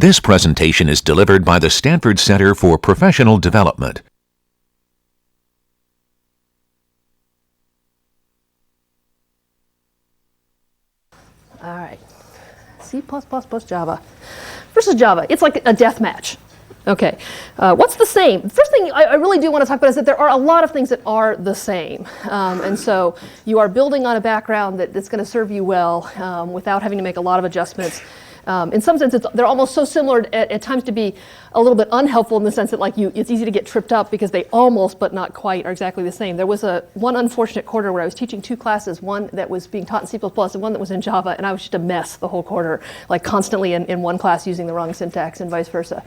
This presentation is delivered by the Stanford Center for Professional Development. All right, C++ plus Java versus Java. It's like a death match. Okay, what's the same? First thing I really do want to talk about is that there are a lot of things that are the same. And so you are building on a background that's going to serve you well without having to make a lot of adjustments. In some sense, they're almost so similar at times to be a little bit unhelpful in the sense that it's easy to get tripped up because they almost, but not quite, are exactly the same. There was one unfortunate quarter where I was teaching two classes, one that was being taught in C++ and one that was in Java, and I was just a mess the whole quarter, like constantly in one class using the wrong syntax and vice versa.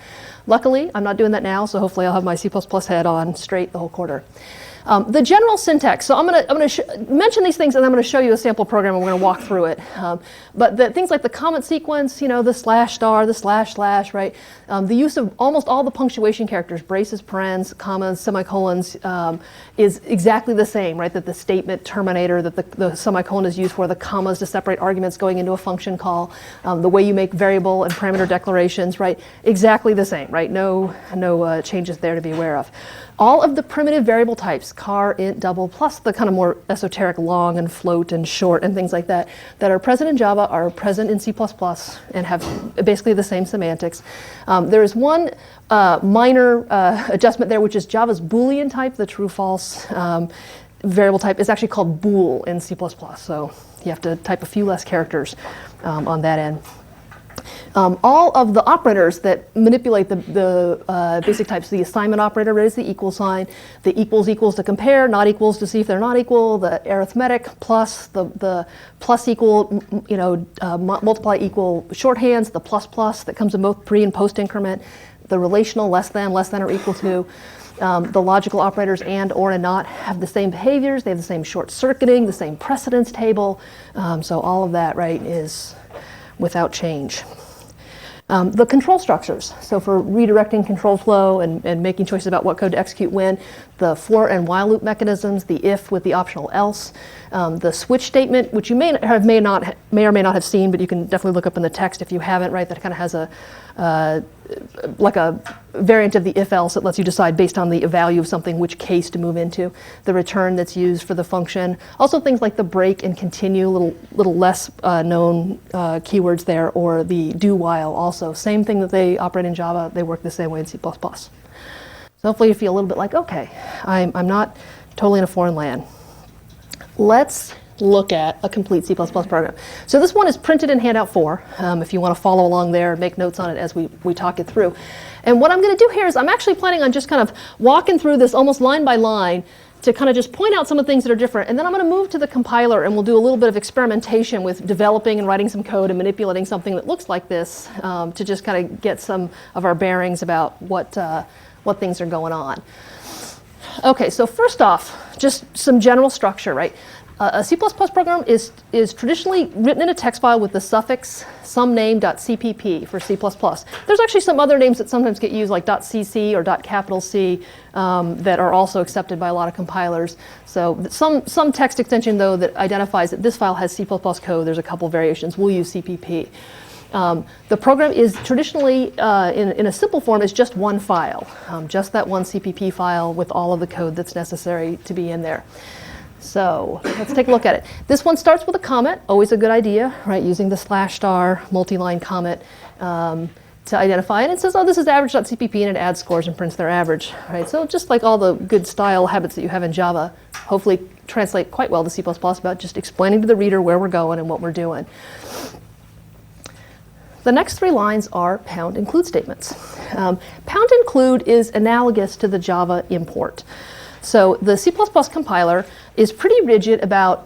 Luckily, I'm not doing that now, so hopefully I'll have my C++ head on straight the whole quarter. The general syntax, so I'm going to mention these things and I'm going to show you a sample program and we're going to walk through it. But things like the comment sequence, the /*, the //, right? The use of almost all the punctuation characters, braces, parens, commas, semicolons, is exactly the same, right? That the statement terminator that the semicolon is used for, the commas to separate arguments going into a function call, the way you make variable and parameter declarations, right? Exactly the same, right? No changes there to be aware of. All of the primitive variable types, char, int, double, plus the kind of more esoteric long and float and short and things like that are present in Java are present in C++ and have basically the same semantics. There is one minor adjustment there, which is Java's Boolean type, the true-false variable type, is actually called bool in C++. So you have to type a few less characters on that end. All of the operators that manipulate the basic types, the assignment operator is the equal sign, the equals to compare, not equals to see if they're not equal, the arithmetic plus, the plus equal, multiply equal shorthands, the plus that comes in both pre and post increment, the relational less than or equal to. The logical operators and, or, and not have the same behaviors, they have the same short circuiting, the same precedence table, so all of that, right, is without change. The control structures, so for redirecting control flow and making choices about what code to execute when, the for and while loop mechanisms, the if with the optional else, the switch statement, which you may or may not have seen, but you can definitely look up in the text if you haven't, right, that kind of has like a variant of the if-else that lets you decide based on the value of something which case to move into. The return that's used for the function. Also things like the break and continue, little less known keywords there, or the do while also. Same thing that they operate in Java, they work the same way in C++. So hopefully you feel a little bit like, okay, I'm not totally in a foreign land. Let's look at a complete C++ program. So this one is printed in handout 4, if you want to follow along there and make notes on it as we talk it through. And what I'm going to do here is I'm actually planning on just kind of walking through this almost line by line to kind of just point out some of the things that are different. And then I'm going to move to the compiler and we'll do a little bit of experimentation with developing and writing some code and manipulating something that looks like this to just kind of get some of our bearings about what things are going on. Okay, so first off, just some general structure, right? A C++ program is traditionally written in a text file with the suffix somename.cpp for C++. There's actually some other names that sometimes get used like .cc or .C that are also accepted by a lot of compilers. So some text extension though that identifies that this file has C++ code. There's a couple variations. We'll use CPP. The program is traditionally, in a simple form, is just one file, just that one CPP file with all of the code that's necessary to be in there. So let's take a look at it. This one starts with a comment, always a good idea, right? Using the / multi-line comment to identify it. It says, oh, this is average.cpp, and it adds scores and prints their average, right? So just like all the good style habits that you have in Java, hopefully translate quite well to C++ about just explaining to the reader where we're going and what we're doing. The next 3 lines are pound include statements. Pound include is analogous to the Java import. So the C++ compiler is pretty rigid about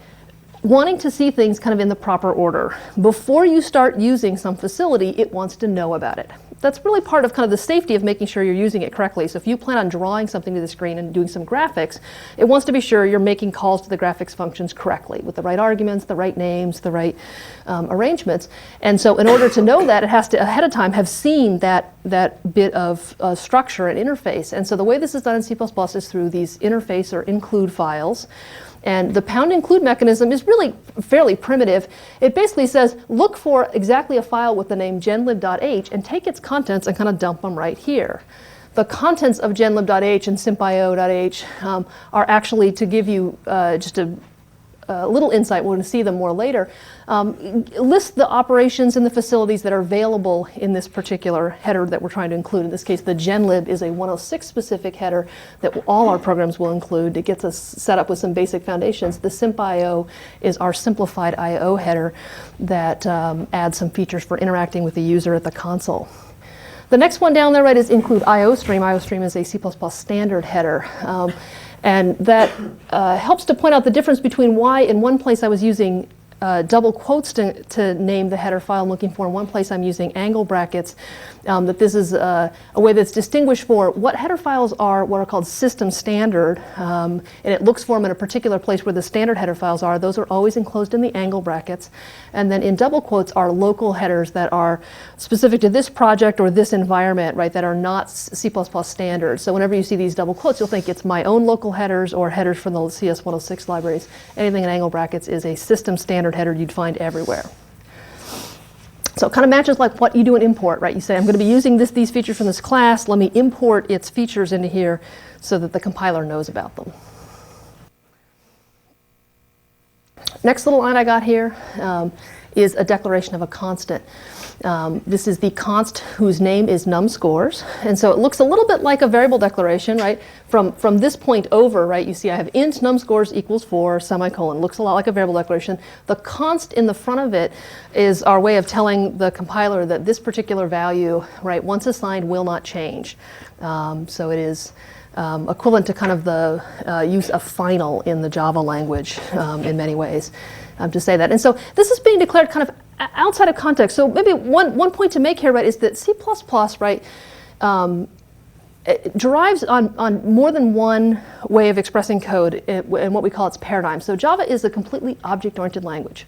wanting to see things kind of in the proper order. Before you start using some facility, it wants to know about it. That's really part of kind of the safety of making sure you're using it correctly. So if you plan on drawing something to the screen and doing some graphics, it wants to be sure you're making calls to the graphics functions correctly with the right arguments, the right names, the right arrangements. And so in order to know that, it has to ahead of time have seen that that bit of structure and interface. And so the way this is done in C++ is through these interface or include files. And the pound include mechanism is really fairly primitive. It basically says, look for exactly a file with the name genlib.h and take its contents and kind of dump them right here. The contents of genlib.h and simpio.h are actually, to give you just a little insight, we're going to see them more later, list the operations and the facilities that are available in this particular header that we're trying to include. In this case, the genlib is a 106 specific header that all our programs will include. It gets us set up with some basic foundations. The simpio is our simplified I/O header that adds some features for interacting with the user at the console. The next one down there, right, is include IOStream. IOStream is a C++ standard header. And that helps to point out the difference between why in one place I was using double quotes to name the header file I'm looking for. In one place I'm using angle brackets. That this is a way that's distinguished for what header files are what are called system standard. And it looks for them in a particular place where the standard header files are. Those are always enclosed in the angle brackets. And then in double quotes are local headers that are specific to this project or this environment, right, that are not C++ standard. So whenever you see these double quotes, you'll think it's my own local headers or headers from the cs106 libraries. Anything in angle brackets is a system standard header you'd find everywhere. So it kind of matches like what you do in import, right? You say, I'm going to be using these features from this class. Let me import its features into here so that the compiler knows about them. Next little line I got here is a declaration of a constant. This is the const whose name is numScores. And so it looks a little bit like a variable declaration, right? From this point over, right, you see I have int numScores equals 4, semicolon. Looks a lot like a variable declaration. The const in the front of it is our way of telling the compiler that this particular value, right, once assigned will not change. So it is equivalent to kind of the use of final in the Java language in many ways. To say that. And so this is being declared kind of outside of context. So maybe one point to make here, right, is that C++, right, it derives on more than one way of expressing code in what we call its paradigm. So Java is a completely object-oriented language.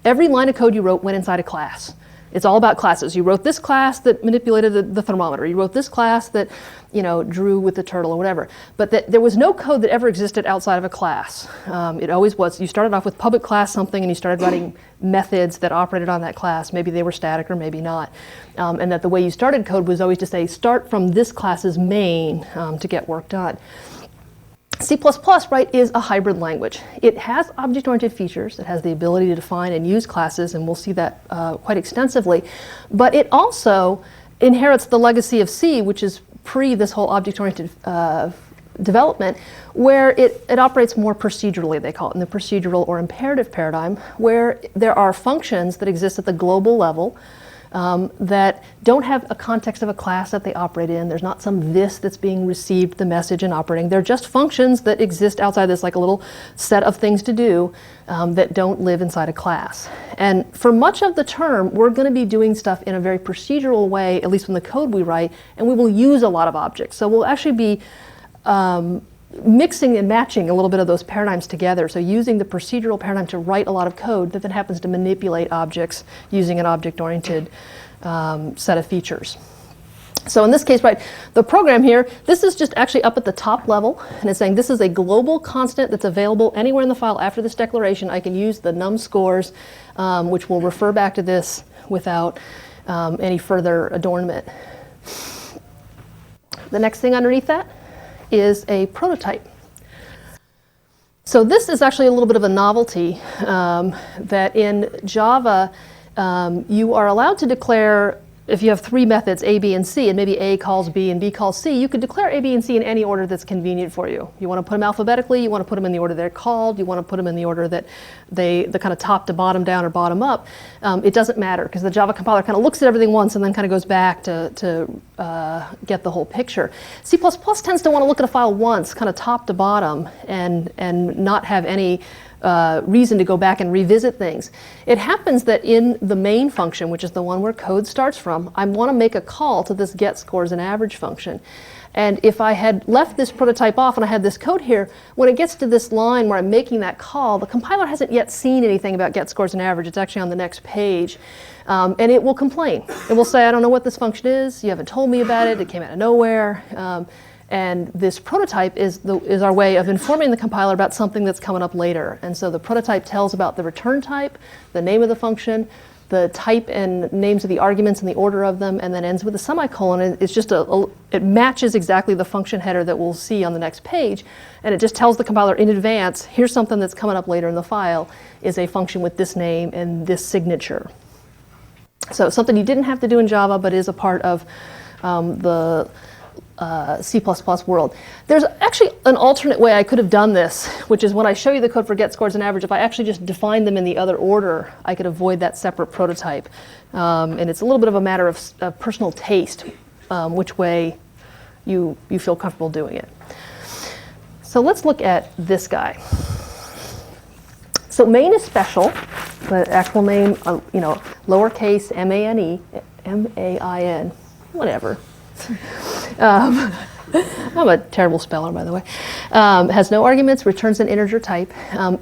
Every line of code you wrote went inside a class. It's all about classes. You wrote this class that manipulated the thermometer. You wrote this class that, you know, drew with the turtle or whatever. But there was no code that ever existed outside of a class. It always was. You started off with public class something and you started writing methods that operated on that class. Maybe they were static or maybe not. And that the way you started code was always to say, start from this class's main to get work done. C++, right, is a hybrid language. It has object-oriented features. It has the ability to define and use classes, and we'll see that quite extensively. But it also inherits the legacy of C, which is pre this whole object-oriented development, where it operates more procedurally, they call it, in the procedural or imperative paradigm, where there are functions that exist at the global level that don't have a context of a class that they operate in. There's not some this that's being received the message and operating. They're just functions that exist outside this, like a little set of things to do that don't live inside a class. And for much of the term, we're going to be doing stuff in a very procedural way, at least in the code we write, and we will use a lot of objects. So we'll actually be mixing and matching a little bit of those paradigms together. So using the procedural paradigm to write a lot of code that then happens to manipulate objects using an object-oriented set of features. So in this case, right, the program here, this is just actually up at the top level, and it's saying this is a global constant that's available anywhere in the file after this declaration. I can use the numScores, which will refer back to this without any further adornment. The next thing underneath that is a prototype. So this is actually a little bit of a novelty that in Java you are allowed to declare, if you have three methods, A, B, and C, and maybe A calls B and B calls C, you could declare A, B, and C in any order that's convenient for you. You want to put them alphabetically, you want to put them in the order they're called, you want to put them in the order that the kind of top to bottom down or bottom up. It doesn't matter, because the Java compiler kind of looks at everything once and then kind of goes back to get the whole picture. C++ tends to want to look at a file once, kind of top to bottom, and not have any reason to go back and revisit things. It happens that in the main function, which is the one where code starts from, I want to make a call to this getScores and average function. And if I had left this prototype off and I had this code here, when it gets to this line where I'm making that call, the compiler hasn't yet seen anything about get scores and average. It's actually on the next page. And it will complain. It will say, I don't know what this function is. You haven't told me about it. It came out of nowhere. And this prototype is our way of informing the compiler about something that's coming up later. And so the prototype tells about the return type, the name of the function, the type and names of the arguments and the order of them, and then ends with a semicolon. It's just it matches exactly the function header that we'll see on the next page, and it just tells the compiler in advance, here's something that's coming up later in the file, is a function with this name and this signature. So something you didn't have to do in Java, but is a part of the C++ world. There's actually an alternate way I could have done this, which is when I show you the code for get scores and average, if I actually just define them in the other order, I could avoid that separate prototype. And it's a little bit of a matter of personal taste, which way you feel comfortable doing it. So let's look at this guy. So main is special. The actual name, lowercase M-A-N-E, M-A-I-N, whatever. I'm a terrible speller, by the way. Has no arguments, returns an integer type.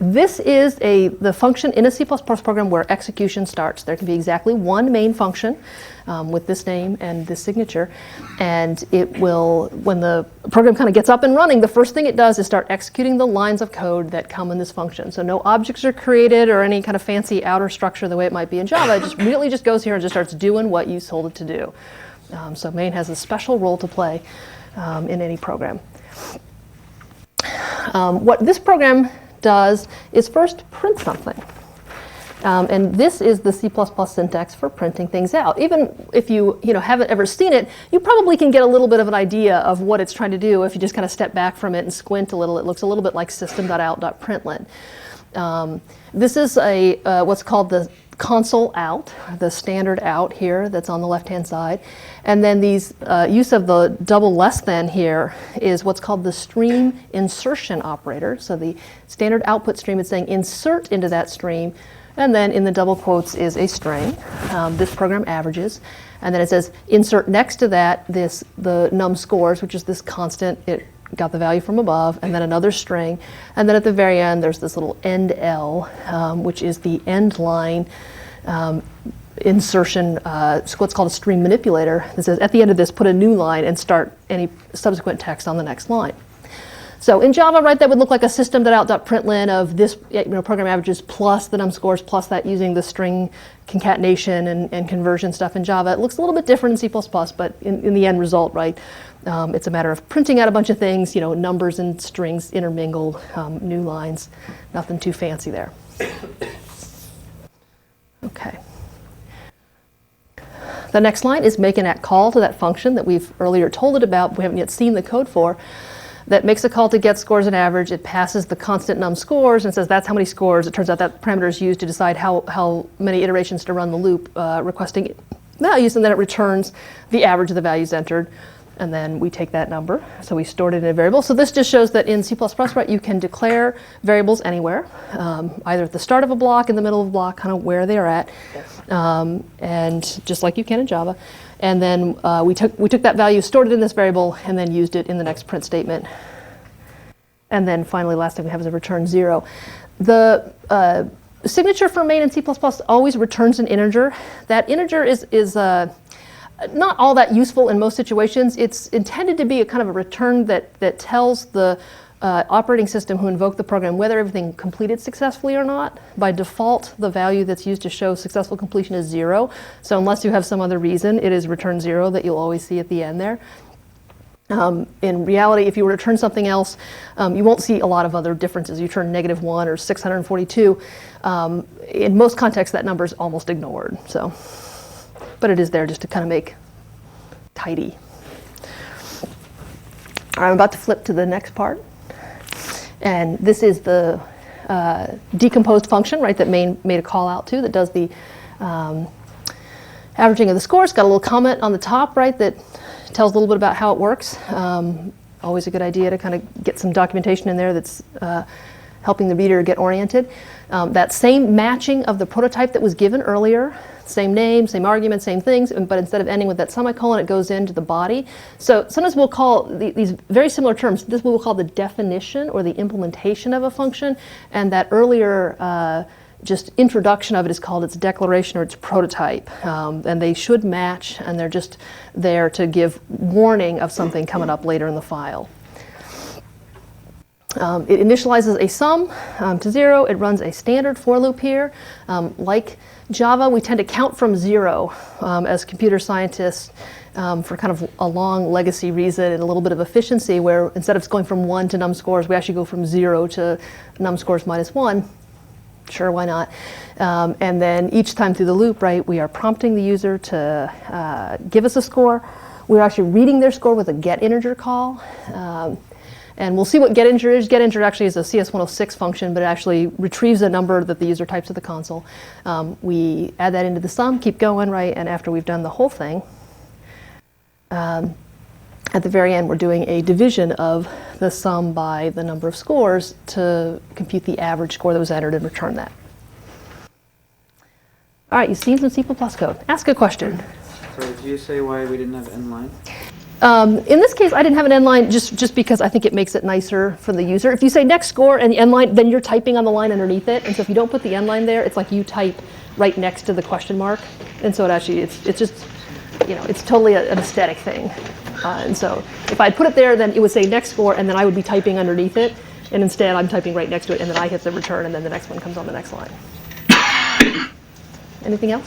This is the function in a C++ program where execution starts. There can be exactly one main function with this name and this signature, and it will, when the program kind of gets up and running, the first thing it does is start executing the lines of code that come in this function. So no objects are created or any kind of fancy outer structure the way it might be in Java. It just immediately just goes here and just starts doing what you told it to do. So main has a special role to play in any program. What this program does is first print something. And this is the C++ syntax for printing things out. Even if you haven't ever seen it, you probably can get a little bit of an idea of what it's trying to do if you just kind of step back from it and squint a little. It looks a little bit like system.out.println. This is what's called the console out, the standard out here that's on the left-hand side. And then these use of the double less than here is what's called the stream insertion operator. So the standard output stream is saying insert into that stream, and then in the double quotes is a string. This program averages. And then it says insert next to that the num scores, which is this constant. It got the value from above, and then another string. And then at the very end, there's this little end L, which is the end line insertion, what's called a stream manipulator. That says at the end of this, put a new line and start any subsequent text on the next line. So in Java, right, that would look like a system.out.println of this program averages plus the num scores plus that using the string concatenation and conversion stuff in Java. It looks a little bit different in C++, but in the end result, right, it's a matter of printing out a bunch of things, numbers and strings intermingled, new lines, nothing too fancy there. Okay. The next line is make an at call to that function that we've earlier told it about, but we haven't yet seen the code for. That makes a call to get scores and average. It passes the constant num scores and says that's how many scores. It turns out that parameter is used to decide how many iterations to run the loop, requesting values, and then it returns the average of the values entered. And then we take that number, so we stored it in a variable. So this just shows that in C++, right, you can declare variables anywhere, either at the start of a block, in the middle of a block, kind of where they're at, and just like you can in Java. And then we took that value, stored it in this variable, and then used it in the next print statement. And then finally, last thing we have is a return 0. The signature for main in C++ always returns an integer. That integer is not all that useful in most situations. It's intended to be a kind of a return that tells the operating system who invoked the program whether everything completed successfully or not. By default, the value that's used to show successful completion is 0. So unless you have some other reason, it is return 0 that you'll always see at the end there. In reality, if you were to return something else, you won't see a lot of other differences. You turn -1 or 642. In most contexts, that number is almost ignored. So, but it is there just to kind of make tidy. I'm about to flip to the next part. And this is the decomposed function, right, that main made a call out to, that does the averaging of the scores. Got a little comment on the top, right, that tells a little bit about how it works. Always a good idea to kind of get some documentation in there that's helping the reader get oriented. That same matching of the prototype that was given earlier, same name, same argument, same things, but instead of ending with that semicolon, it goes into the body. So sometimes we'll call these very similar terms, this we'll call the definition or the implementation of a function, and that earlier just introduction of it is called its declaration or its prototype. And they should match, and they're just there to give warning of something coming up later in the file. It initializes a sum to 0. It runs a standard for loop here. Like Java, we tend to count from 0 as computer scientists for kind of a long legacy reason and a little bit of efficiency, where instead of going from 1 to num scores, we actually go from 0 to num scores minus 1. Sure, why not? And then each time through the loop, right, we are prompting the user to give us a score. We're actually reading their score with a getInteger call. And we'll see what getInteger is. getInteger actually is a cs106 function, but it actually retrieves a number that the user types at the console. We add that into the sum, keep going, right? And after we've done the whole thing, at the very end, we're doing a division of the sum by the number of scores to compute the average score that was entered and return that. All right, you've seen some C++ code. Ask a question. So did you say why we didn't have inline? In this case, I didn't have an end line just because I think it makes it nicer for the user. If you say next score and the end line, then you're typing on the line underneath it. And so if you don't put the end line there, it's like you type right next to the question mark. And so it actually, it's just, you know, it's totally an aesthetic thing. And so if I put it there, then it would say next score, and then I would be typing underneath it. And instead, I'm typing right next to it, and then I hit the return, and then the next one comes on the next line. Anything else?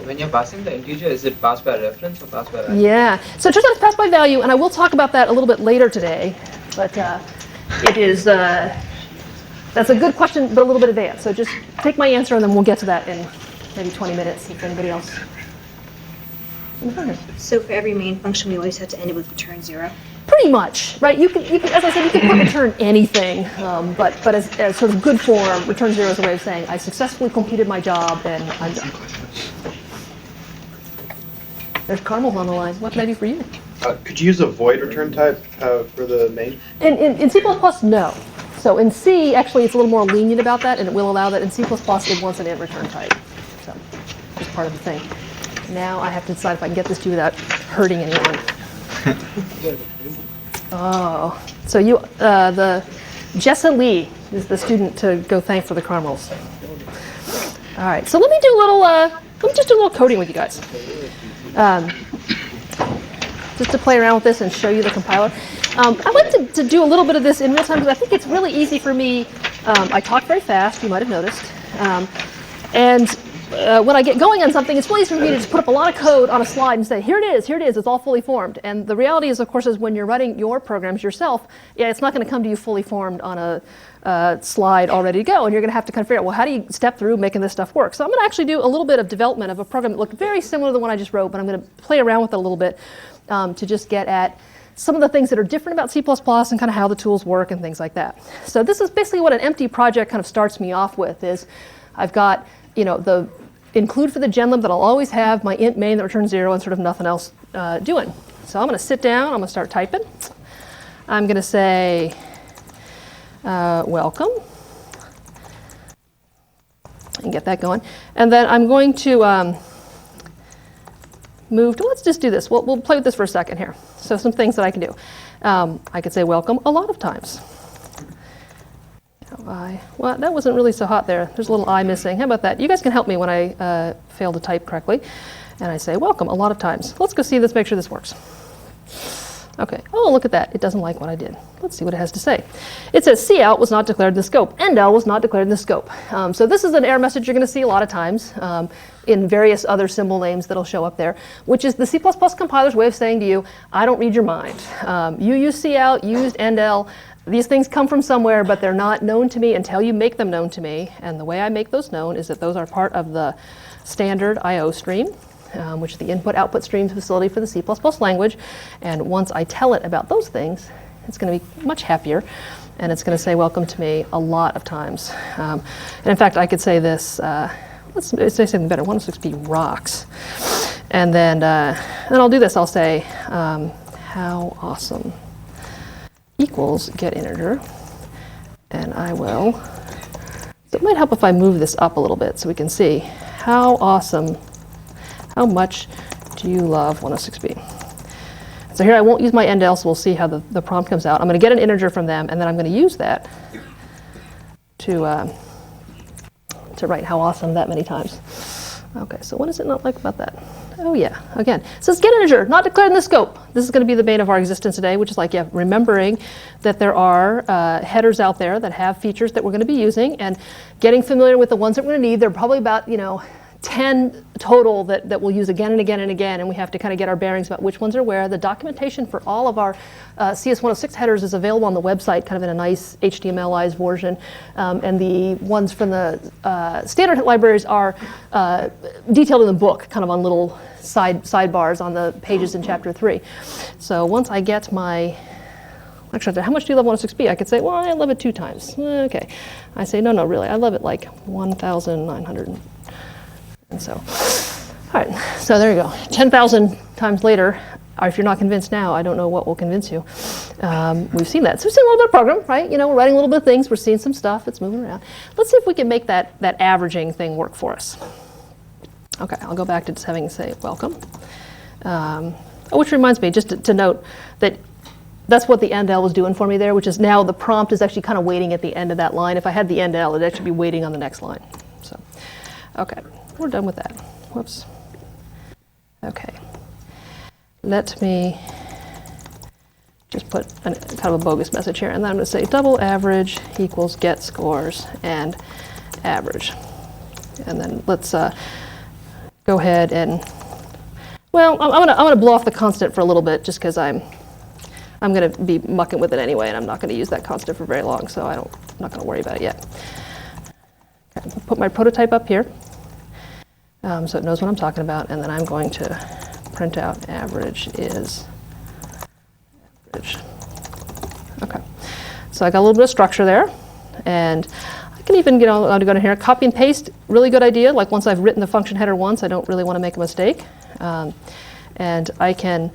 When you're passing the integer, is it passed by reference or passed by value? Yeah. So it turns out it's passed by value, and I will talk about that a little bit later today. But it is, that's a good question, but a little bit advanced. So just take my answer, and then we'll get to that in maybe 20 minutes if anybody else. So for every main function, we always have to end it with return 0? Pretty much, right? You can, as I said, you can put return anything, but as sort of good form, return 0 is a way of saying I successfully completed my job and I'm done. There's Carmel's on the line. What can I do for you? Could you use a void return type for the main? In C++, no. So in C, actually, it's a little more lenient about that, and it will allow that. In C++, it wants an int return type. So it's part of the thing. Now I have to decide if I can get this to you without hurting anyone. Oh, so you, the Jessa Lee is the student to go thank for the caramels. All right, so let me just do a little coding with you guys. Just to play around with this and show you the compiler. I like to do a little bit of this in real time because I think it's really easy for me. I talk very fast, you might have noticed. When I get going on something, it's really easy for me to just put up a lot of code on a slide and say, here it is, it's all fully formed. And the reality is, of course, is when you're writing your programs yourself, yeah, it's not going to come to you fully formed on a slide all ready to go. And you're going to have to kind of figure out, well, how do you step through making this stuff work? So I'm going to actually do a little bit of development of a program that looked very similar to the one I just wrote, but I'm going to play around with it a little bit to just get at some of the things that are different about C++ and kind of how the tools work and things like that. So this is basically what an empty project kind of starts me off with is I've got, you know, the include for the genlib that I'll always have, my int main that returns 0 and sort of nothing else doing. So I'm going to sit down, I'm going to start typing. I'm going to say welcome and get that going. And then I'm going to move to, let's just do this. We'll play with this for a second here. So some things that I can do. I could say welcome a lot of times. Well, that wasn't really so hot there. There's a little I missing. How about that? You guys can help me when I fail to type correctly. And I say welcome a lot of times. Let's go see this, make sure this works. Okay. Oh, look at that. It doesn't like what I did. Let's see what it has to say. It says cout was not declared in the scope. Endl was not declared in the scope. So this is an error message you're going to see a lot of times in various other symbol names that'll show up there, which is the C++ compiler's way of saying to you, I don't read your mind. You use cout, you used endl. These things come from somewhere, but they're not known to me until you make them known to me. And the way I make those known is that those are part of the standard I/O stream, which is the input-output streams facility for the C++ language. And once I tell it about those things, it's going to be much happier. And it's going to say welcome to me a lot of times. And in fact, I could say this, let's say something better, 106b rocks. And then I'll do this. I'll say, how awesome equals getInteger. And I will, so it might help if I move this up a little bit so we can see how awesome, how much do you love 106b? So here I won't use my end-l, so we'll see how the prompt comes out. I'm going to get an integer from them, and then I'm going to use that to write how awesome that many times. Okay, so what is it not like about that? Oh yeah, again, it says get integer, not declared in the scope. This is going to be the bane of our existence today, which is like, yeah, remembering that there are headers out there that have features that we're going to be using, and getting familiar with the ones that we're going to need. There are probably about, 10 total that we'll use again and again and again, and we have to kind of get our bearings about which ones are where. The documentation for all of our cs106 headers is available on the website, kind of in a nice HTMLized version, and the ones from the standard libraries are detailed in the book, kind of on little sidebars on the pages in chapter 3. So once I get my, actually, how much do you love 106b? I could say, well, I love it 2 times. Okay. I say, no, really, I love it like 1,900. And so, all right, so there you go. 10,000 times later, or if you're not convinced now, I don't know what will convince you. We've seen that. So we've seen a little bit of program, right? We're writing a little bit of things. We're seeing some stuff. It's moving around. Let's see if we can make that averaging thing work for us. Okay, I'll go back to just having say welcome. Which reminds me, just to note that that's what the end-l was doing for me there, which is now the prompt is actually kind of waiting at the end of that line. If I had the end-l, it'd actually be waiting on the next line. So, okay. We're done with that. Whoops. Okay. Let me just put kind of a bogus message here, and then I'm going to say double average equals get scores and average. And then let's go ahead and, well, I'm going to blow off the constant for a little bit just because I'm going to be mucking with it anyway, and I'm not going to use that constant for very long, so I'm not going to worry about it yet. Okay, I'll put my prototype up here. So it knows what I'm talking about, and then I'm going to print out average is average. Okay, so I got a little bit of structure there, and I can even, I'll go in here, copy and paste, really good idea. Like once I've written the function header once, I don't really want to make a mistake. And I can,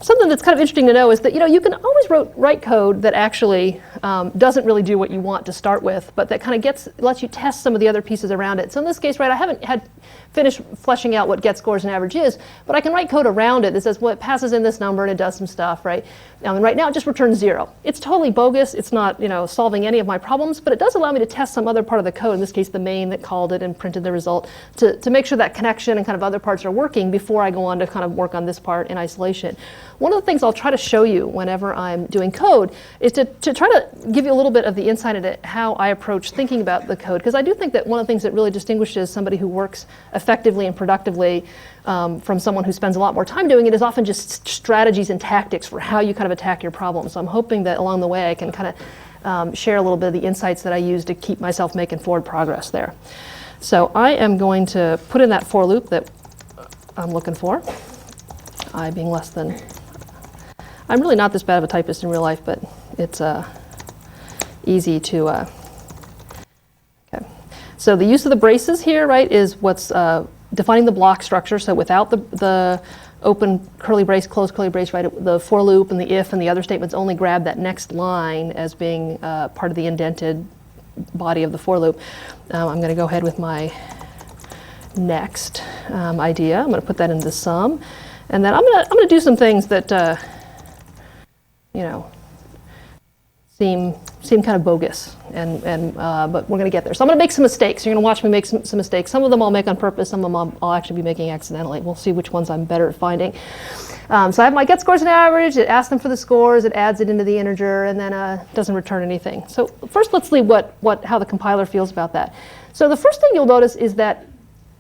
something that's kind of interesting to know is that, you can always write code that actually doesn't really do what you want to start with, but that kind of lets you test some of the other pieces around it. So in this case, right, I haven't finished fleshing out what get scores and average is, but I can write code around it that says, well, it passes in this number and it does some stuff, right? And right now it just returns 0. It's totally bogus. It's not, solving any of my problems, but it does allow me to test some other part of the code, in this case the main that called it and printed the result, to make sure that connection and kind of other parts are working before I go on to kind of work on this part in isolation. One of the things I'll try to show you whenever I'm doing code is to try to give you a little bit of the insight into how I approach thinking about the code, because I do think that one of the things that really distinguishes somebody who works effectively and productively from someone who spends a lot more time doing it is often just strategies and tactics for how you kind of attack your problem. So I'm hoping that along the way I can kind of share a little bit of the insights that I use to keep myself making forward progress there. So I am going to put in that for loop that I'm looking for, I being less than. I'm really not this bad of a typist in real life, but it's easy to. Okay. So the use of the braces here, right, is what's defining the block structure. So without the open curly brace, close curly brace, right, the for loop and the if and the other statements only grab that next line as being part of the indented body of the for loop. I'm going to go ahead with my next idea. I'm going to put that into sum, and then I'm going to do some things that seem kind of bogus, but we're going to get there. So I'm going to make some mistakes. You're going to watch me make some mistakes. Some of them I'll make on purpose. Some of them I'll actually be making accidentally. We'll see which ones I'm better at finding. So I have my get scores and average. It asks them for the scores. It adds it into the integer, and then doesn't return anything. So first, let's see how the compiler feels about that. So the first thing you'll notice is that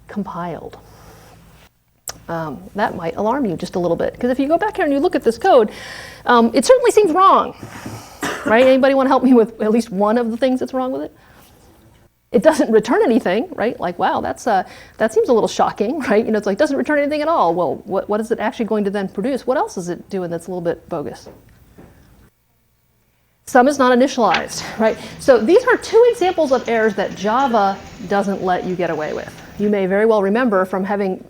compiled. That might alarm you just a little bit, because if you go back here and you look at this code, it certainly seems wrong. Right? Anybody want to help me with at least one of the things that's wrong with it? It doesn't return anything, right? Like, wow, that seems a little shocking, right? It's like, doesn't return anything at all. Well, what is it actually going to then produce? What else is it doing that's a little bit bogus? Sum is not initialized, right? So these are 2 examples of errors that Java doesn't let you get away with. You may very well remember from having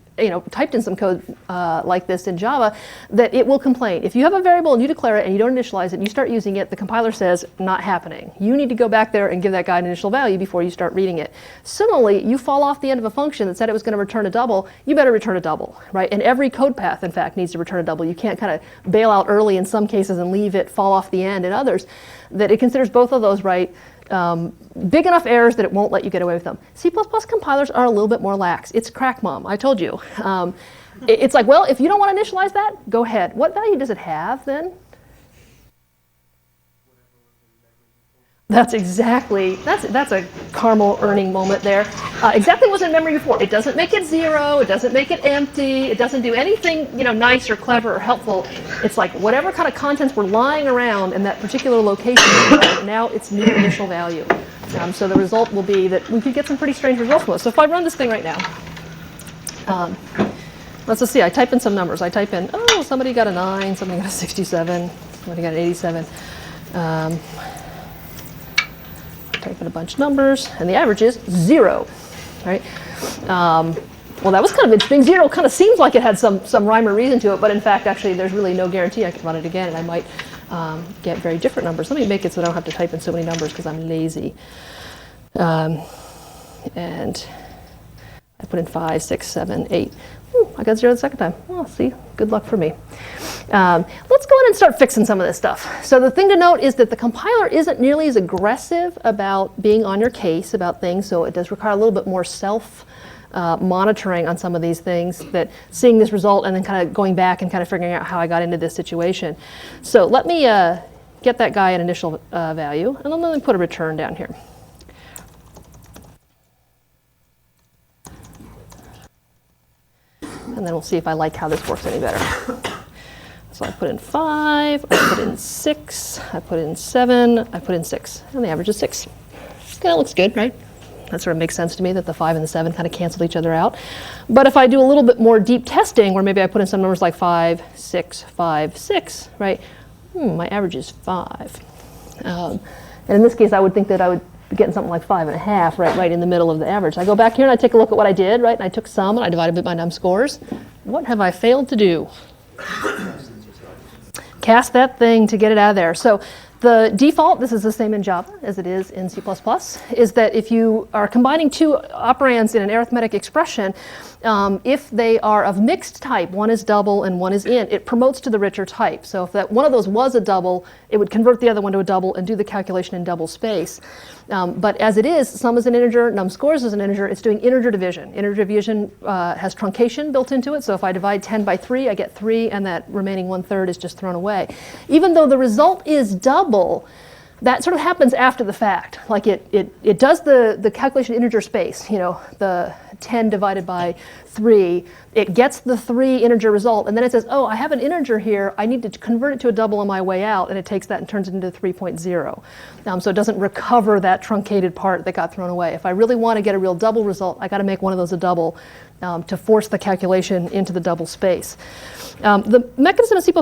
typed in some code like this in Java, that it will complain. If you have a variable and you declare it and you don't initialize it and you start using it, the compiler says, not happening. You need to go back there and give that guy an initial value before you start reading it. Similarly, you fall off the end of a function that said it was going to return a double, you better return a double, right? And every code path, in fact, needs to return a double. You can't kind of bail out early in some cases and leave it fall off the end in others. That it considers both of those, right? Big enough errors that it won't let you get away with them. C++ compilers are a little bit more lax. It's crack mom, I told you. It's like, well, if you don't want to initialize that, go ahead. What value does it have then? That's a caramel earning moment there. Exactly what's in memory before. It doesn't make it 0, it doesn't make it empty, it doesn't do anything nice or clever or helpful. It's like whatever kind of contents were lying around in that particular location, now it's new initial value. So the result will be that we could get some pretty strange results from this. So if I run this thing right now, let's just see, I type in some numbers. I type in, oh, somebody got a 9, somebody got a 67, somebody got an 87. Type in a bunch of numbers, and the average is 0, right? Well, that was kind of interesting. 0 kind of seems like it had some rhyme or reason to it, but in fact, actually, there's really no guarantee I could run it again, and I might get very different numbers. Let me make it so I don't have to type in so many numbers because I'm lazy. And I put in 5, 6, 7, 8. I got 0 the second time. Well, see, good luck for me. Let's go ahead and start fixing some of this stuff. So the thing to note is that the compiler isn't nearly as aggressive about being on your case about things, so it does require a little bit more monitoring on some of these things, that seeing this result and then kind of going back and kind of figuring out how I got into this situation. So let me get that guy an initial value, and then let me put a return down here. And then we'll see if I like how this works any better. So I put in 5, I put in 6, I put in 7, I put in 6, and the average is 6. Kind of looks good, right? That sort of makes sense to me that the 5 and the 7 kind of canceled each other out. But if I do a little bit more deep testing, where maybe I put in some numbers like 5, 6, 5, 6, right? My average is 5. And in this case, I would think that I would be getting something like 5.5, right in the middle of the average. I go back here and I take a look at what I did, right? And I took sum and I divided it by num scores. What have I failed to do? Cast that thing to get it out of there. So the default, this is the same in Java as it is in C++, is that if you are combining two operands in an arithmetic expression, if they are of mixed type, one is double and one is int, it promotes to the richer type. So if that one of those was a double, it would convert the other one to a double and do the calculation in double space. But as it is, sum is an integer, num scores is an integer, it's doing integer division. Integer division has truncation built into it, so if I divide 10 by 3, I get 3, and that remaining 1/3 is just thrown away. Even though the result is double, that sort of happens after the fact. Like it does the calculation integer space, the 10 divided by 3, it gets the 3 integer result, and then it says, oh, I have an integer here, I need to convert it to a double on my way out, and it takes that and turns it into 3.0. So it doesn't recover that truncated part that got thrown away. If I really want to get a real double result, I got to make one of those a double to force the calculation into the double space. The mechanism in C++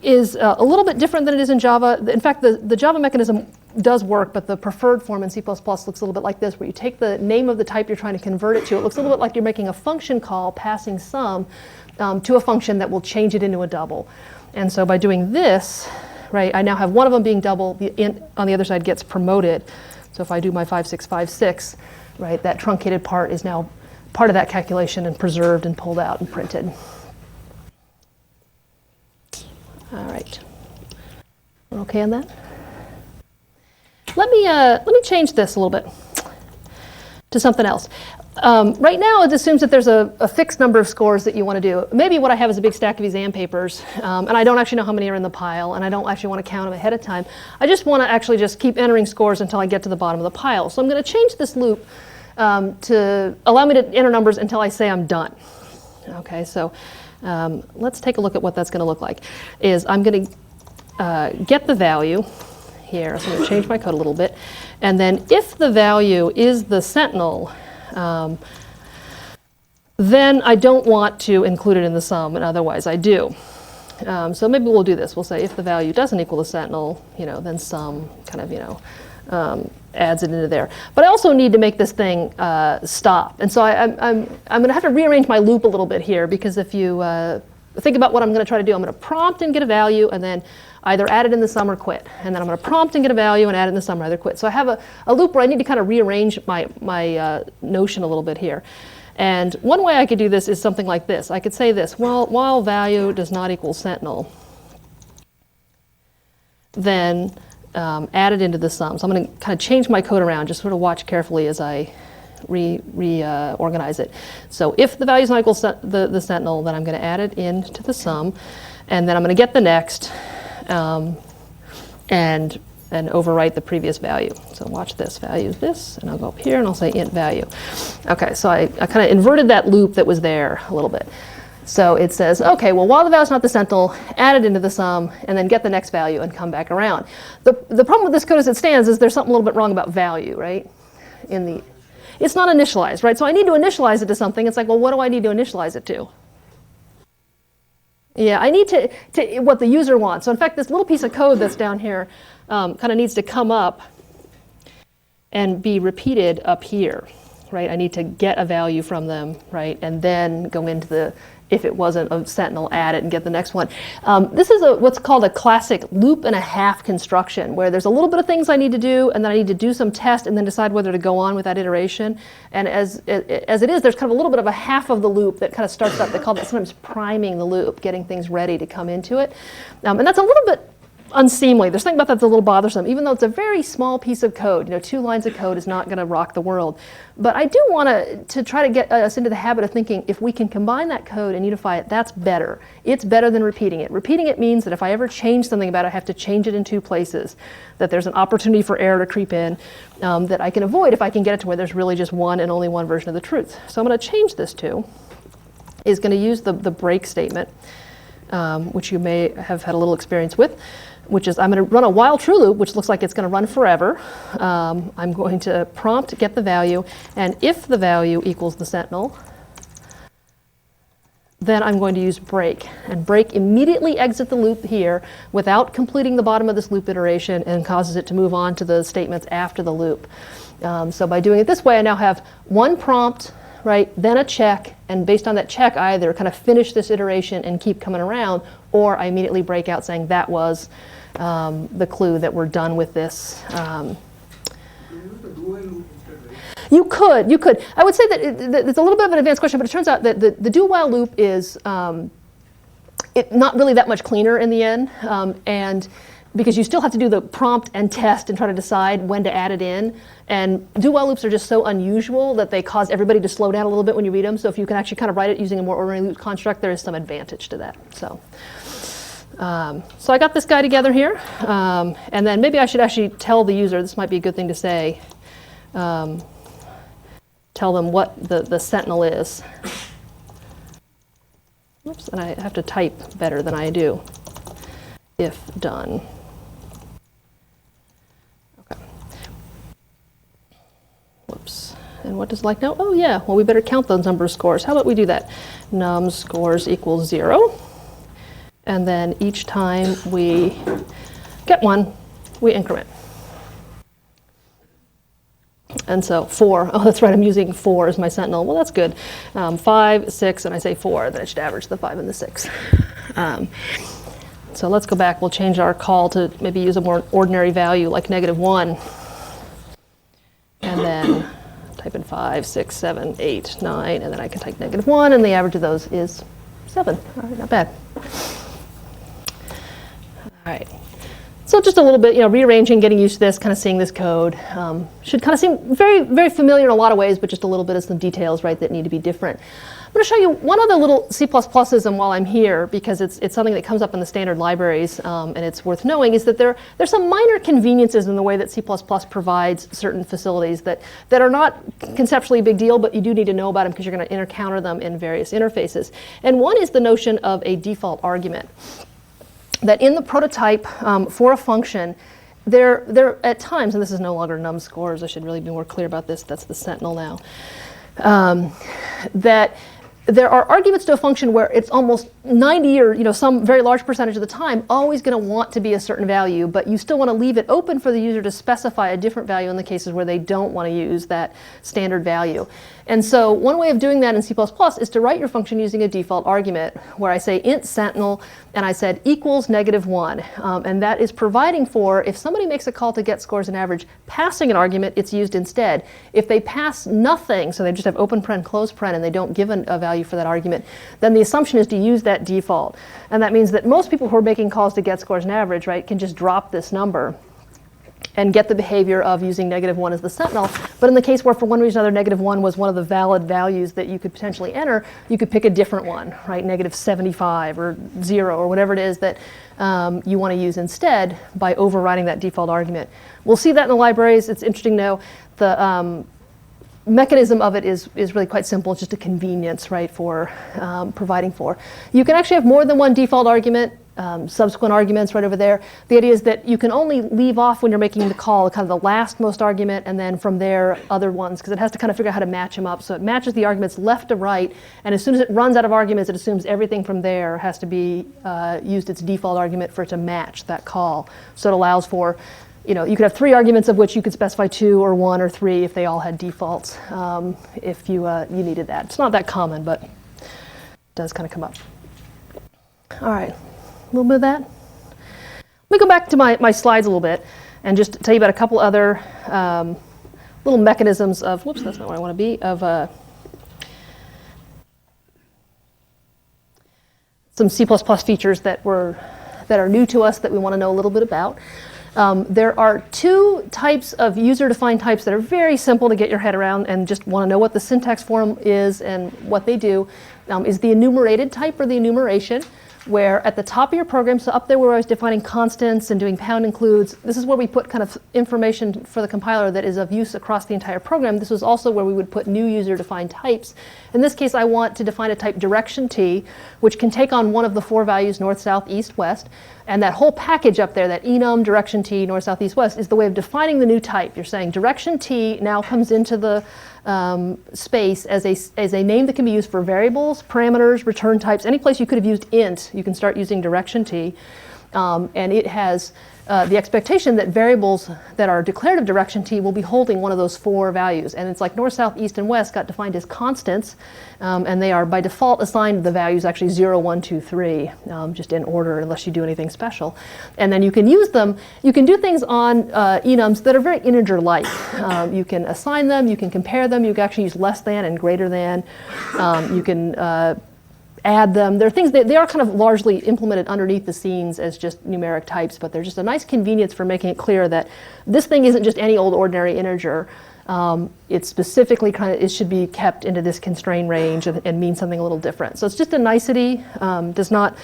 is a little bit different than it is in Java. In fact, the Java mechanism does work, but the preferred form in C++ looks a little bit like this, where you take the name of the type you're trying to convert it to. It looks a little bit like you're making a function call passing sum to a function that will change it into a double. And so by doing this, right, I now have one of them being double, the int on the other side gets promoted. So if I do my 5, 6, 5, 6, right, that truncated part is now part of that calculation and preserved and pulled out and printed. All right, we're okay on that? Let me change this a little bit to something else. Right now, it assumes that there's a fixed number of scores that you want to do. Maybe what I have is a big stack of exam papers, and I don't actually know how many are in the pile, and I don't actually want to count them ahead of time. I just want to actually just keep entering scores until I get to the bottom of the pile. So I'm going to change this loop to allow me to enter numbers until I say I'm done. Okay, so let's take a look at what that's going to look like. I'm going to get the value here, so I'm going to change my code a little bit, and then if the value is the sentinel, then I don't want to include it in the sum, and otherwise I do. So maybe we'll do this. We'll say if the value doesn't equal the sentinel, then sum kind of, adds it into there. But I also need to make this thing stop. And so I'm going to have to rearrange my loop a little bit here, because if you think about what I'm going to try to do, I'm going to prompt and get a value and then either add it in the sum or quit. And then I'm going to prompt and get a value and add it in the sum or either quit. So I have a loop where I need to kind of rearrange my notion a little bit here. And one way I could do this is something like this. I could say this: well, while value does not equal sentinel, then add it into the sum. So I'm going to kind of change my code around. Just sort of watch carefully as I reorganize it. So if the value is not equal to the sentinel, then I'm going to add it into the sum, and then I'm going to get the next, and overwrite the previous value. So watch this. Value is this, and I'll go up here and I'll say int value. Okay, so I kind of inverted that loop that was there a little bit. So it says, okay, well, while the value is not the sentinel, add it into the sum, and then get the next value and come back around. The problem with this code as it stands is there's something a little bit wrong about value, right? It's not initialized, right? So I need to initialize it to something. It's like, well, what do I need to initialize it to? Yeah, I need to what the user wants. So in fact, this little piece of code that's down here kind of needs to come up and be repeated up here, right? I need to get a value from them, right? And then go into the, if it wasn't a sentinel, add it and get the next one. This is what's called a classic loop and a half construction, where there's a little bit of things I need to do, and then I need to do some test and then decide whether to go on with that iteration. And as it is, there's kind of a little bit of a half of the loop that kind of starts up. They call that sometimes priming the loop, getting things ready to come into it. And that's a little bit unseemly. There's something about that's a little bothersome, even though it's a very small piece of code. 2 lines of code is not going to rock the world. But I do want to try to get us into the habit of thinking, if we can combine that code and unify it, that's better. It's better than repeating it. Repeating it means that if I ever change something about it, I have to change it in 2 places, that there's an opportunity for error to creep in that I can avoid if I can get it to where there's really just one and only one version of the truth. So I'm going to change this to, is going to use the break statement, which you may have had a little experience with, which is I'm going to run a while true loop, which looks like it's going to run forever. I'm going to prompt get the value, and if the value equals the sentinel, then I'm going to use break. And break immediately exits the loop here without completing the bottom of this loop iteration, and causes it to move on to the statements after the loop. So by doing it this way, I now have one prompt, right, then a check, and based on that check, I either kind of finish this iteration and keep coming around, or I immediately break out saying that was the clue that we're done with this. You could. I would say that it's a little bit of an advanced question, but it turns out that the do while loop is not really that much cleaner in the end, and because you still have to do the prompt and test and try to decide when to add it in. And do while loops are just so unusual that they cause everybody to slow down a little bit when you read them. So if you can actually kind of write it using a more ordinary loop construct, there is some advantage to that. So I got this guy together here, and then maybe I should actually tell the user, this might be a good thing to say, tell them what the sentinel is. Oops, and I have to type better than I do. If done. Okay. Whoops. And what does like now? Oh yeah, well we better count those number of scores. How about we do that? Num scores equals 0. And then each time we get one, we increment. And so 4, oh that's right, I'm using 4 as my sentinel. Well, that's good. 5, 6, and I say 4, then I should average the 5 and the 6. So let's go back. We'll change our call to maybe use a more ordinary value like -1. And then type in 5, 6, 7, 8, 9, and then I can type -1, and the average of those is 7. All right, not bad. All right. So just a little bit, rearranging, getting used to this, kind of seeing this code. Should kind of seem very, very familiar in a lot of ways, but just a little bit of some details, right, that need to be different. I'm going to show you one other little C++ism while I'm here, because it's something that comes up in the standard libraries, and it's worth knowing, is that there's some minor conveniences in the way that C++ provides certain facilities that are not conceptually a big deal, but you do need to know about them because you're going to encounter them in various interfaces. And one is the notion of a default argument. That in the prototype for a function, there at times, and this is no longer num scores, I should really be more clear about this, that's the sentinel now, that there are arguments to a function where it's almost 90 or some very large percentage of the time always going to want to be a certain value, but you still want to leave it open for the user to specify a different value in the cases where they don't want to use that standard value. And so one way of doing that in C++ is to write your function using a default argument where I say int sentinel and I said equals -1. And that is providing for if somebody makes a call to get scores and average passing an argument, it's used instead. If they pass nothing, so they just have open paren, close paren, and they don't give a value for that argument, then the assumption is to use that default. And that means that most people who are making calls to get scores and average, right, can just drop this number and get the behavior of using -1 as the sentinel. But in the case where for one reason or another -1 was one of the valid values that you could potentially enter, you could pick a different one, right, -75 or 0 or whatever it is that you want to use instead by overriding that default argument. We'll see that in the libraries. It's interesting to know the mechanism of it is really quite simple. It's just a convenience, right, for providing for. You can actually have more than one default argument. Subsequent arguments right over there. The idea is that you can only leave off when you're making the call kind of the lastmost argument, and then from there other ones, because it has to kind of figure out how to match them up. So it matches the arguments left to right, and as soon as it runs out of arguments, it assumes everything from there has to be used its default argument for it to match that call. So it allows for, you could have 3 arguments of which you could specify 2 or 1 or 3 if they all had defaults, if you needed that. It's not that common, but it does kind of come up. All right. A little bit of that. Let me go back to my slides a little bit and just tell you about a couple other little mechanisms of, whoops, that's not where I want to be, of some C++ features that are new to us that we want to know a little bit about. There are 2 types of user-defined types that are very simple to get your head around and just want to know what the syntax for them is and what they do. Is the enumerated type or the enumeration, where at the top of your program, so up there where I was defining constants and doing pound includes, this is where we put kind of information for the compiler that is of use across the entire program. This was also where we would put new user-defined types. In this case, I want to define a type direction t, which can take on one of the 4 values north, south, east, west. And that whole package up there, that enum, direction t, north, south, east, west, is the way of defining the new type. You're saying direction t now comes into the space as a name that can be used for variables, parameters, return types. Any place you could have used int, you can start using direction t. And it has the expectation that variables that are declared of direction t will be holding one of those 4 values. And it's like north, south, east, and west got defined as constants. And they are by default assigned the values actually 0, 1, 2, 3, just in order unless you do anything special. And then you can use them. You can do things on enums that are very integer-like. You can assign them. You can compare them. You can actually use less than and greater than. You can add them. They're things that they are kind of largely implemented underneath the scenes as just numeric types, but they're just a nice convenience for making it clear that this thing isn't just any old ordinary integer. It's specifically it should be kept into this constraint range and mean something a little different. So it's just a nicety. Does not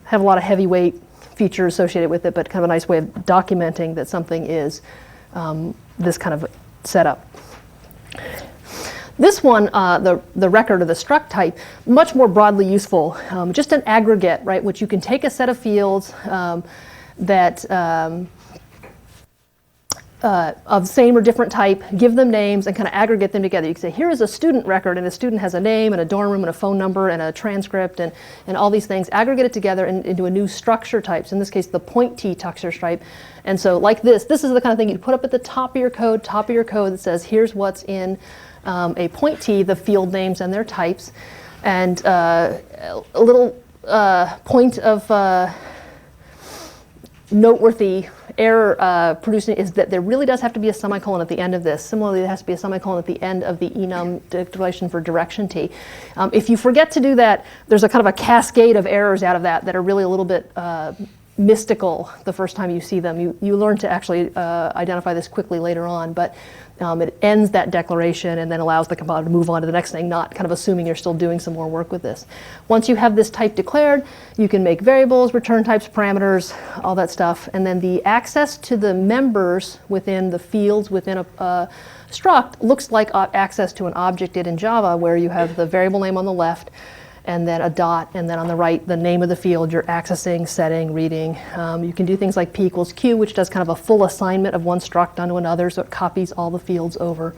have a lot of heavyweight features associated with it, but kind of a nice way of documenting that something is this kind of setup. This one, the record or the struct type, much more broadly useful. Just an aggregate, right, which you can take a set of fields that of same or different type, give them names, and kind of aggregate them together. You can say, here is a student record, and a student has a name and a dorm room and a phone number and a transcript and all these things. Aggregate it together into a new structure types. In this case, the point t structure type. And so like this is the kind of thing you'd put up at the top of your code that says, here's what's in a point t, the field names and their types. And a little point of noteworthy error producing is that there really does have to be a semicolon at the end of this. Similarly, there has to be a semicolon at the end of the enum declaration for direction t. If you forget to do that, there's a kind of a cascade of errors out of that are really a little bit mystical the first time you see them. You learn to actually identify this quickly later on, but it ends that declaration and then allows the compiler to move on to the next thing, not kind of assuming you're still doing some more work with this. Once you have this type declared, you can make variables, return types, parameters, all that stuff, and then the access to the members within the fields within a struct looks like access to an object did in Java, where you have the variable name on the left, and then a dot, and then on the right, the name of the field you're accessing, setting, reading. You can do things like p equals q, which does kind of a full assignment of one struct onto another, so it copies all the fields over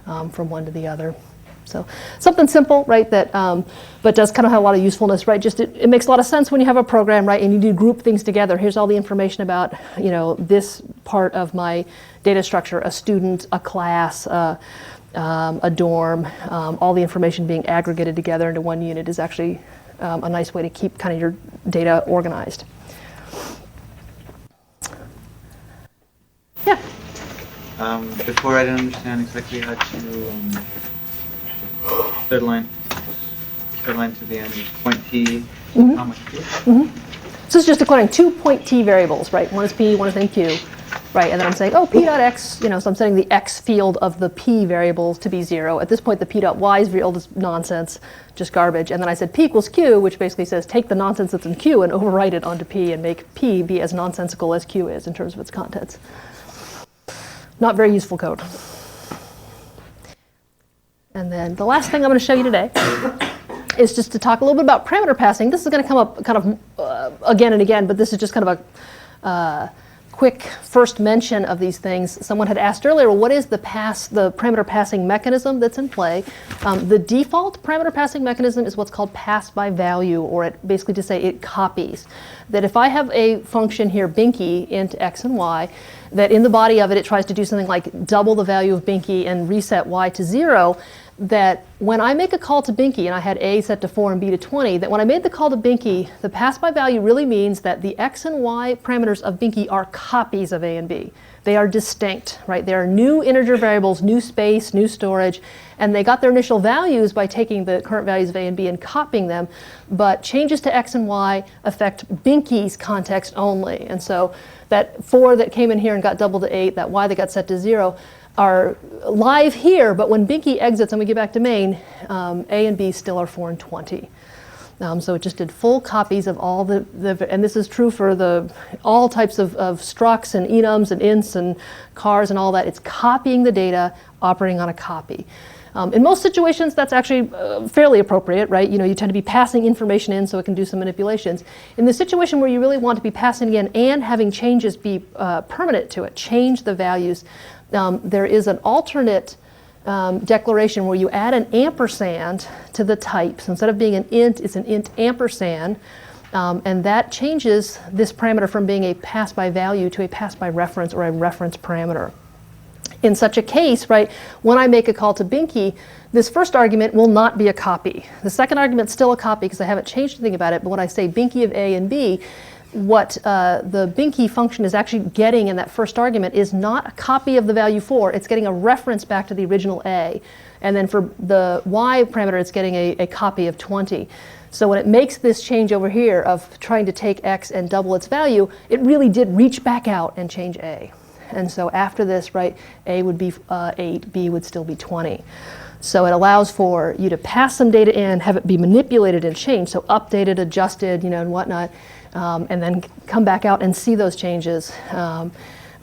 from one to the other. So something simple, right, that but does kind of have a lot of usefulness, right? Just it makes a lot of sense when you have a program, right, and you need to group things together. Here's all the information about, you know, this part of my data structure, a student, a class, a dorm, all the information being aggregated together into one unit is actually a nice way to keep kind of your data organized. Yeah. Before I didn't understand exactly how to third line to the end, point t, comma q. So it's just declaring 2 point t variables, right? One is p, one is then q, right? And then I'm saying, oh, p dot x, you know, so I'm setting the x field of the p variables to be 0. At this point, the p dot y field is nonsense, just garbage. And then I said p equals q, which basically says take the nonsense that's in q and overwrite it onto p and make p be as nonsensical as q is in terms of its contents. Not very useful code. And then the last thing I'm going to show you today is just to talk a little bit about parameter passing. This is going to come up kind of again and again, but this is just kind of a quick first mention of these things. Someone had asked earlier, well, what is the parameter passing mechanism that's in play? The default parameter passing mechanism is what's called pass by value, or it basically to say it copies. That if I have a function here, binky, int x and y, that in the body of it, it tries to do something like double the value of binky and reset y to 0, that when I make a call to binky, and I had a set to 4 and b to 20, that when I made the call to binky, the pass by value really means that the x and y parameters of binky are copies of a and b. They are distinct, right? They are new integer variables, new space, new storage, and they got their initial values by taking the current values of a and b and copying them, but changes to x and y affect binky's context only. And so that 4 that came in here and got doubled to 8, that y that got set to 0, are live here, but when binky exits and we get back to main, a and b still are 4 and 20. So it just did full copies of all and this is true for all types of structs and enums and ints and cars and all that. It's copying the data, operating on a copy. In most situations, that's actually fairly appropriate, right? You know, you tend to be passing information in so it can do some manipulations. In the situation where you really want to be passing in and having changes be permanent to it, change the values, there is an alternate declaration where you add an ampersand to the type. So instead of being an int, it's an int ampersand. And that changes this parameter from being a pass by value to a pass by reference or a reference parameter. In such a case, right, when I make a call to binky, this first argument will not be a copy. The second argument is still a copy because I haven't changed anything about it. But when I say binky of a and b, what the binky function is actually getting in that first argument is not a copy of the value 4. It's getting a reference back to the original a. And then for the y parameter, it's getting a copy of 20. So when it makes this change over here of trying to take x and double its value, it really did reach back out and change a. And so after this, right, a would be 8, b would still be 20. So it allows for you to pass some data in, have it be manipulated and changed, so updated, adjusted, you know, and whatnot, and then come back out and see those changes.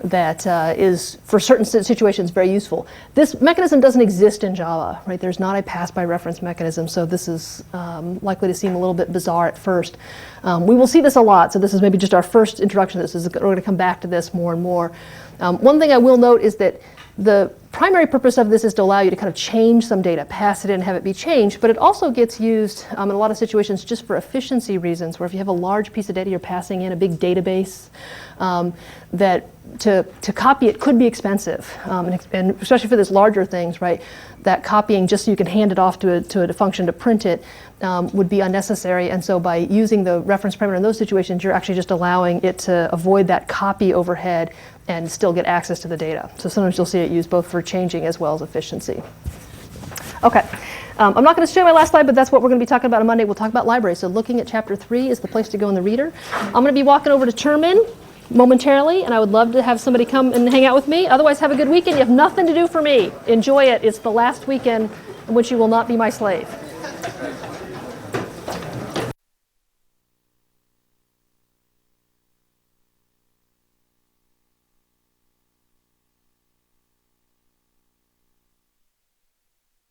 That is, for certain situations, very useful. This mechanism doesn't exist in Java, right? There's not a pass by reference mechanism, so this is likely to seem a little bit bizarre at first. We will see this a lot, so this is maybe just our first introduction to this. We're going to come back to this more and more. One thing I will note is that the primary purpose of this is to allow you to kind of change some data, pass it in, have it be changed, but it also gets used in a lot of situations just for efficiency reasons, where if you have a large piece of data you're passing in, a big database, that to copy it could be expensive, and especially for this larger things, right? That copying just so you can hand it off to a function to print it would be unnecessary, and so by using the reference parameter in those situations, you're actually just allowing it to avoid that copy overhead and still get access to the data. So sometimes you'll see it used both for changing as well as efficiency. Okay. I'm not going to show my last slide, but that's what we're going to be talking about on Monday. We'll talk about libraries. So looking at chapter 3 is the place to go in the reader. I'm going to be walking over to Termin momentarily, and I would love to have somebody come and hang out with me. Otherwise, have a good weekend. You have nothing to do for me. Enjoy it. It's the last weekend in which you will not be my slave.